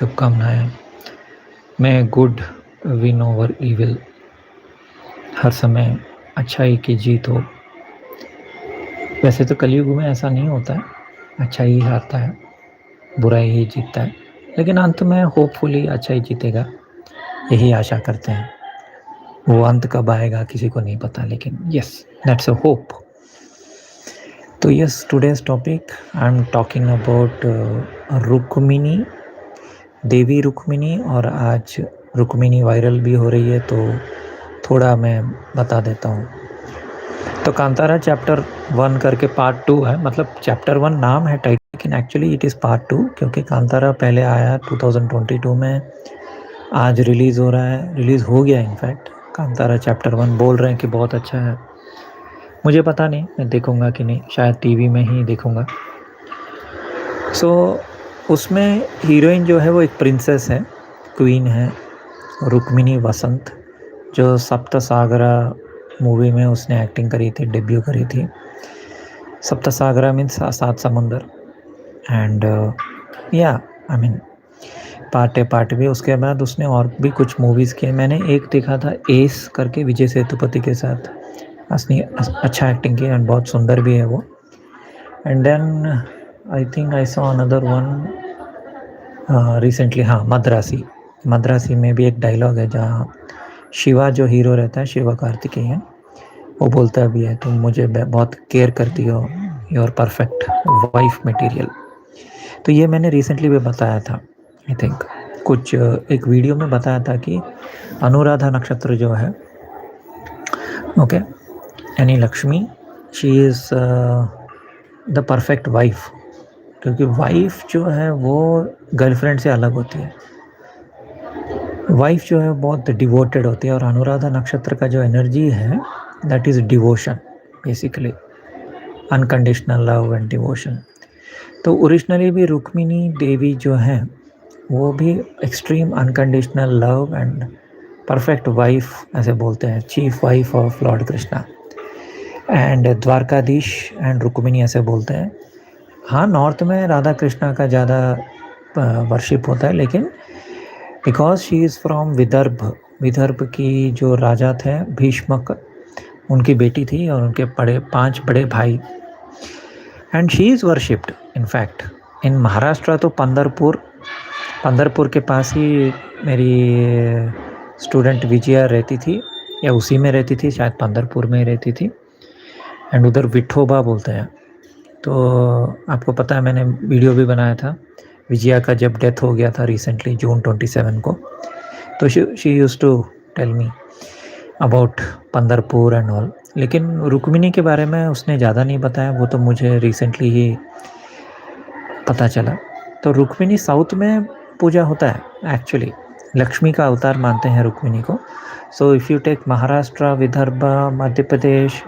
शुभकामनाएं। मैं good win over evil. हर समय अच्छाई की जीत हो। वैसे तो कलयुग में ऐसा नहीं होता है, अच्छाई ही हारता है, बुराई ही जीतता है, लेकिन अंत में होपफुली अच्छाई जीतेगा, यही आशा करते हैं। वो अंत कब आएगा किसी को नहीं पता, लेकिन यस, दैट्स अ होप। तो yes, today's topic I am talking about Rukmini, Devi Rukmini. और आज रुक्मिणी वायरल भी हो रही है, तो थोड़ा मैं बता देता हूँ। तो कांतारा चैप्टर 1 करके पार्ट 2 है, मतलब चैप्टर 1 नाम है टाइटल, लेकिन एक्चुअली इट इज़ पार्ट 2, क्योंकि कांतारा पहले आया 2022 में, आज रिलीज़ हो रहा है, रिलीज़ हो गया इनफैक्ट। कांतारा चैप्टर 1 बोल रहे हैं कि बहुत अच्छा है। मुझे पता नहीं मैं देखूँगा कि नहीं, शायद टीवी में ही देखूँगा। सो उसमें हीरोइन जो है वो एक प्रिंसेस है, क्वीन है, रुक्मिणी वसंत, जो सप्त सागरा मूवी में उसने एक्टिंग करी थी, डेब्यू करी थी। सप्त सागरा मीन्स 7 समुंदर। एंड या आई मीन पार्ट भी। उसके बाद उसने और भी कुछ मूवीज़ किए। मैंने एक देखा था एस करके, विजय सेतुपति के साथ। असली अच्छा एक्टिंग की एंड बहुत सुंदर भी है वो। And then I think I saw another one recently, हाँ, मद्रासी। मद्रासी में भी एक डायलॉग है जहाँ शिवा जो हीरो रहता है, शिवा कार्तिकेयन, वो बोलता भी है, तुम मुझे बहुत केयर करती हो, योर परफेक्ट वाइफ मटेरियल। तो ये मैंने रिसेंटली भी बताया था, आई थिंक कुछ एक वीडियो में बताया था कि अनुराधा नक्षत्र जो है, ओके, यानी Lakshmi, she is the perfect wife. क्योंकि वाइफ जो है वो गर्लफ्रेंड से अलग होती है। वाइफ जो है बहुत डिवोटेड होती है, और अनुराधा नक्षत्र का जो एनर्जी है, that is devotion, basically unconditional love and devotion. तो ओरिजिनली भी रुक्मिणी देवी जो है वो भी extreme unconditional love and perfect wife ऐसे बोलते हैं, chief wife of Lord Krishna. And Dwarkadhish and Rukmini ऐसे बोलते हैं। हाँ, नॉर्थ में राधा कृष्णा का ज़्यादा वर्शिप होता है, लेकिन because she is from Vidarbha, Vidarbha की जो राजा थे भीष्मक, उनकी बेटी थी, और उनके 5 बड़े भाई। And she is worshipped in fact in Maharashtra. तो पंढरपुर के पास ही मेरी स्टूडेंट विजया रहती थी, या उसी में रहती थी, शायद पंढरपुर में ही रहती थी। एंड उधर विठोबा बोलते हैं। तो आपको पता है, मैंने वीडियो भी बनाया था विजया का जब डेथ हो गया था रिसेंटली, जून 27 को। तो she use to tell me about Pandharpur and all. लेकिन रुक्मिणी के बारे में उसने ज़्यादा नहीं बताया, वो तो मुझे रिसेंटली ही पता चला। तो रुक्मिणी साउथ में पूजा होता है एक्चुअली, लक्ष्मी का अवतार मानते हैं रुक्मिणी को। So if you take Maharashtra, Vidarbha, Madhya Pradesh,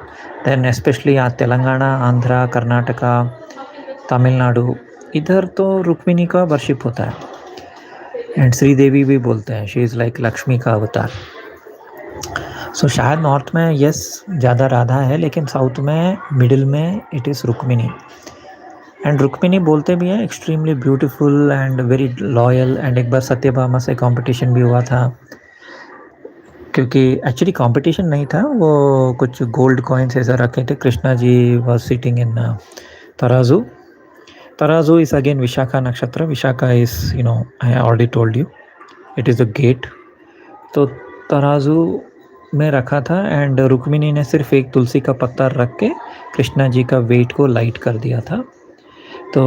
then specially Telangana, Andhra, Karnataka, Tamil Nadu, इधर तो रुक्मिणी का वर्शिप होता है। एंड श्रीदेवी भी बोलते हैं, शी इज़ लाइक लक्ष्मी का अवतार। सो शायद नॉर्थ में यस ज़्यादा राधा है, लेकिन साउथ में मिडिल में it is Rukmini. And Rukmini बोलते भी हैं extremely beautiful and very loyal. And एक बार सत्यभामा से कंपटीशन भी हुआ था, क्योंकि एक्चुअली कंपटीशन नहीं था, वो कुछ गोल्ड कॉइन्स ऐसा रखे थे। Krishna ji was sitting in taraju. Taraju is again Vishakha nakshatra. Vishakha is, you know, I already told you, it is a gate. तो तराजू में रखा था, एंड रुक्मिणी ने सिर्फ एक तुलसी का पत्ता रख के कृष्णा जी का वेट को लाइट कर दिया था। तो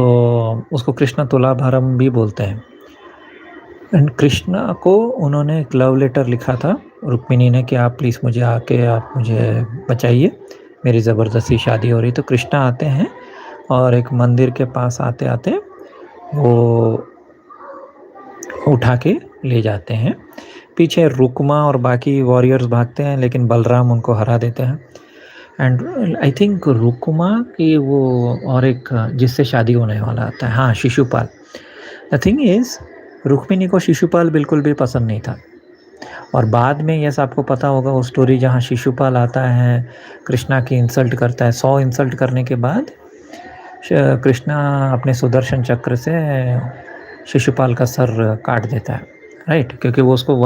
उसको कृष्ण तुलाभारम भी बोलते हैं। एंड कृष्णा को उन्होंने एक लव लेटर लिखा था रुक्मिणी ने कि आप प्लीज़ मुझे आके आप मुझे बचाइए, मेरी ज़बरदस्ती शादी हो रही। तो कृष्णा आते हैं, और एक मंदिर के पास आते आते वो उठा के ले जाते हैं। पीछे रुक्मा और बाकी वॉरियर्स भागते हैं, लेकिन बलराम उनको हरा देते हैं। एंड आई थिंक रुक्मा की वो और एक जिससे शादी होने वाला आता है, हाँ, Shishupal. The thing is, Rukmini को शिशुपाल बिल्कुल भी पसंद नहीं था। और बाद में यस, आपको पता होगा वो स्टोरी जहाँ शिशुपाल आता है, कृष्णा की इंसल्ट करता है। 100 इंसल्ट करने के बाद कृष्णा अपने सुदर्शन चक्र से शिशुपाल का सर काट देता है, राइट, क्योंकि वो उसको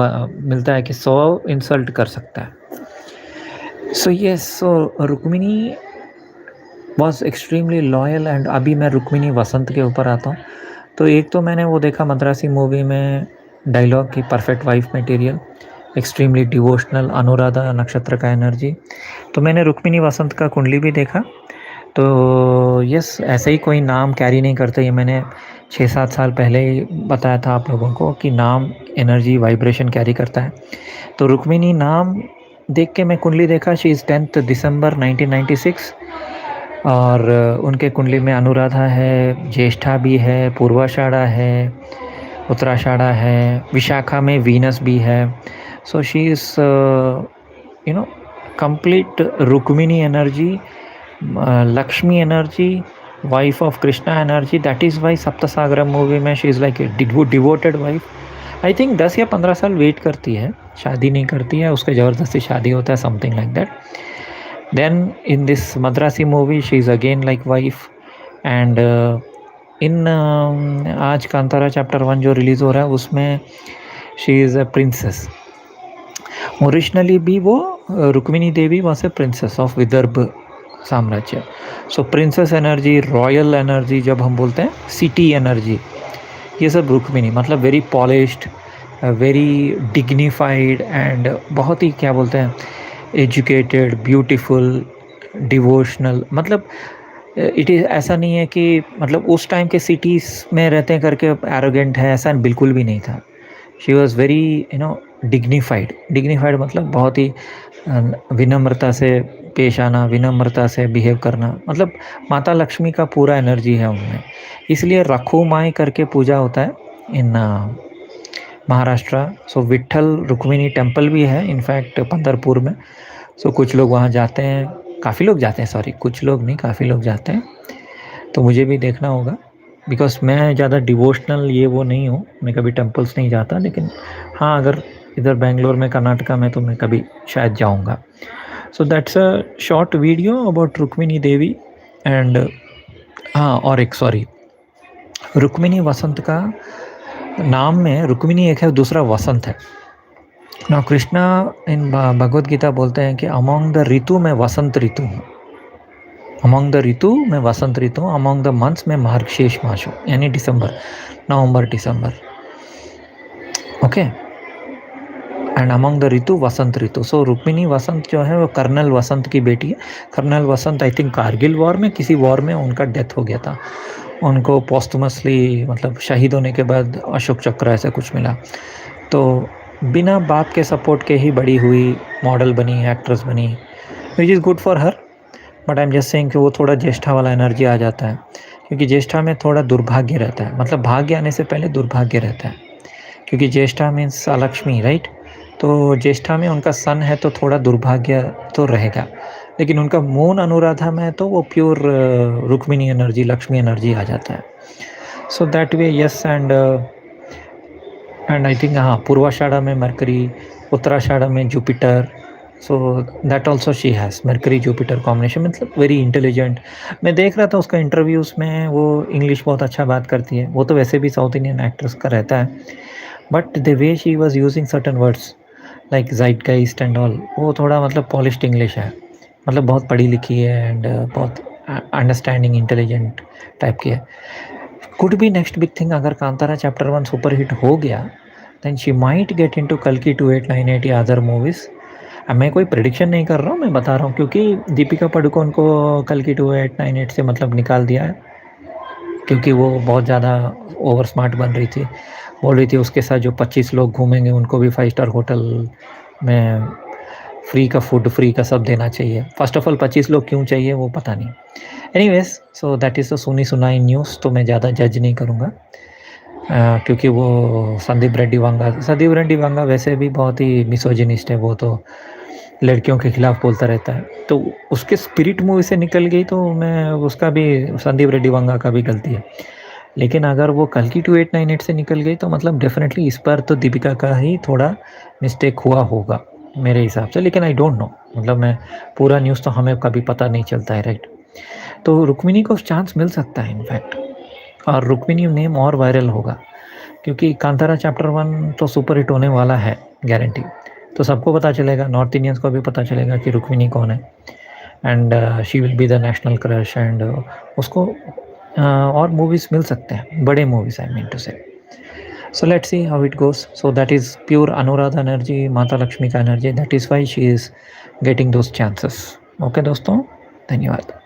मिलता है कि 100 इंसल्ट कर सकता है। So yes, so Rukmini was extremely loyal. And अभी मैं रुक्मिणी वसंत के ऊपर आता हूँ। तो एक तो मैंने वो देखा मद्रासी मूवी में डायलॉग की perfect wife material, extremely devotional, Anuradha नक्षत्र का एनर्जी। तो मैंने रुक्मिणी वसंत का कुंडली भी देखा। तो यस, ऐसे ही कोई नाम कैरी नहीं करते। ये मैंने 6-7 साल पहले ही बताया था आप लोगों को कि नाम एनर्जी वाइब्रेशन कैरी करता है। तो रुक्मिणी नाम देख के मैं कुंडली देखा। शी इज़ 10 दिसंबर 1996 और उनके कुंडली में अनुराधा है, ज्येष्ठा भी है, पूर्वाषाढ़ा है, उत्तराषाढ़ा है, विशाखा में वीनस भी है। So she is complete Rukmini energy, Lakshmi energy, wife of Krishna energy. That is why Saptasagaram movie में she is like a devoted wife. I think 10 या 15 साल वेट करती है, शादी नहीं करती है, उसके ज़बरदस्ती शादी होता है, something like that. Then in this Madrasi movie she is again like wife. And in आज कांतारा चैप्टर 1 जो रिलीज़ हो रहा है उसमें she is a princess. Originally भी वो रुक्मिणी देवी वहाँ से प्रिंसेस ऑफ विदर्भ साम्राज्य। सो प्रिंसेस एनर्जी, रॉयल एनर्जी, जब हम बोलते हैं सिटी एनर्जी, ये सब रुक्मिणी, मतलब very polished, very dignified and बहुत ही क्या बोलते हैं एजुकेटेड, ब्यूटीफुल, डिवोशनल। मतलब इट इज़ ऐसा नहीं है कि मतलब उस टाइम के सिटीज़ में रहते हैं करके एरोगेंट है, ऐसा बिल्कुल भी नहीं था। She was very dignified. Dignified मतलब बहुत ही विनम्रता से पेश आना, विनम्रता से बिहेव करना, मतलब माता लक्ष्मी का पूरा एनर्जी है उनमें। इसलिए रखू माई करके पूजा होता है इन महाराष्ट्र। सो विट्ठल रुक्मिणी टेम्पल भी है इनफैक्ट पंढरपुर में। सो कुछ लोग वहाँ जाते हैं, काफ़ी लोग जाते हैं, सॉरी कुछ लोग नहीं, काफ़ी लोग जाते हैं। तो मुझे भी देखना होगा, बिकॉज मैं ज़्यादा डिवोशनल ये वो नहीं हूँ, मैं कभी टेम्पल्स नहीं जाता। लेकिन हाँ, अगर इधर बेंगलोर में, कर्नाटका में, तो मैं कभी शायद जाऊँगा। So that's a short video about Rukmini Devi. And हाँ, और एक सॉरी, रुक्मिणी वसंत का नाम में रुक्मिणी एक है, दूसरा वसंत है ना। कृष्णा इन भगवद गीता बोलते हैं कि अमॉन्ग द ऋतु में वसंत ऋतु हूँ, अमॉन्ग द ऋतु में वसंत ऋतु, अमॉन्ग द मंथ्स में मार्गशीर्ष मास हूँ, यानी दिसंबर, नवंबर, दिसंबर। Okay, and among the ritu Vasant ritu. So Rukmini Vasant जो है वो कर्नल वसंत की बेटी है। Colonel Vasant I think Kargil war में, किसी वॉर में उनका डेथ हो गया था। उनको पोस्टमसली, मतलब शहीद होने के बाद अशोक चक्र ऐसा कुछ मिला। तो बिना बाप के सपोर्ट के ही बड़ी हुई, मॉडल बनी, एक्ट्रेस बनी, which is good for her. But I am just saying कि वो थोड़ा ज्येष्ठा वाला एनर्जी आ जाता है, क्योंकि ज्येष्ठा में थोड़ा दुर्भाग्य रहता है, मतलब भाग्य आने से पहले दुर्भाग्य रहता है, क्योंकि ज्येष्ठा मीन्स लक्ष्मी, राइट। तो ज्येष्ठा में उनका सन है तो थोड़ा दुर्भाग्य तो रहेगा। लेकिन उनका मून अनुराधा में है तो वो pure Rukmini energy, Lakshmi energy आ जाता है। So that way yes. And I think हाँ, पूर्वाषाढ़ा में मरकरी, उत्तराषाढ़ा में Jupiter. So that also she has Mercury Jupiter combination, मतलब वेरी इंटेलिजेंट। मैं देख रहा था उसका इंटरव्यूज़ में, वो इंग्लिश बहुत अच्छा बात करती है। वो तो वैसे भी साउथ इंडियन एक्ट्रेस का रहता है, but the way she was using certain words like zeitgeist and all, वो थोड़ा मतलब पॉलिश्ड इंग्लिश है, मतलब बहुत पढ़ी लिखी है एंड बहुत अंडरस्टैंडिंग, इंटेलिजेंट टाइप की है। Could be next big thing, अगर कांतारा चैप्टर 1 सुपर हिट हो गया, then she might get into कल्कि 2898 या अदर मूवीज़। अब मैं कोई प्रेडिक्शन नहीं कर रहा हूँ, मैं बता रहा हूँ, क्योंकि दीपिका पादुकोण को कल्कि 2898 से मतलब निकाल दिया है, क्योंकि वो बहुत ज़्यादा ओवर स्मार्ट बन रही थी। बोल रही थी उसके साथ जो 25 लोग घूमेंगे उनको भी 5 स्टार होटल में फ्री का फूड, फ्री का सब देना चाहिए। फर्स्ट ऑफ ऑल 25 लोग क्यों चाहिए वो पता नहीं। Anyways, so that is the सुनी सुनाई न्यूज़। तो मैं ज़्यादा जज नहीं करूँगा, क्योंकि वो संदीप रेड्डी वांगा वैसे भी बहुत ही मिसोजिनिस्ट है। वो तो लड़कियों के खिलाफ बोलता रहता है, तो उसके स्पिरिट मूवी से निकल गई तो मैं उसका भी, संदीप रेड्डी वांगा का भी गलती है। लेकिन अगर वो कल्कि 2898 से निकल गई तो मतलब डेफिनेटली इस पर तो दीपिका का ही थोड़ा मिस्टेक हुआ होगा मेरे हिसाब से। लेकिन आई डोंट नो, मतलब मैं पूरा न्यूज़ तो हमें कभी पता नहीं चलता है, राइट। तो रुक्मिणी को चांस मिल सकता है इनफैक्ट, और रुक्मिणी नेम और वायरल होगा। क्योंकि कांतारा चैप्टर 1 तो सुपर हिट होने वाला है, गारंटी। तो सबको पता चलेगा, नॉर्थ इंडियंस को भी पता चलेगा कि रुक्मिणी कौन है, and she will be the national crush, and उसको और मूवीज़ मिल सकते हैं, बड़े मूवीज़, आई मीन टू से। So let's see how it goes. So that is pure Anuradha energy, Mata Lakshmi का energy. That is why she is getting those chances. Okay दोस्तों, धन्यवाद।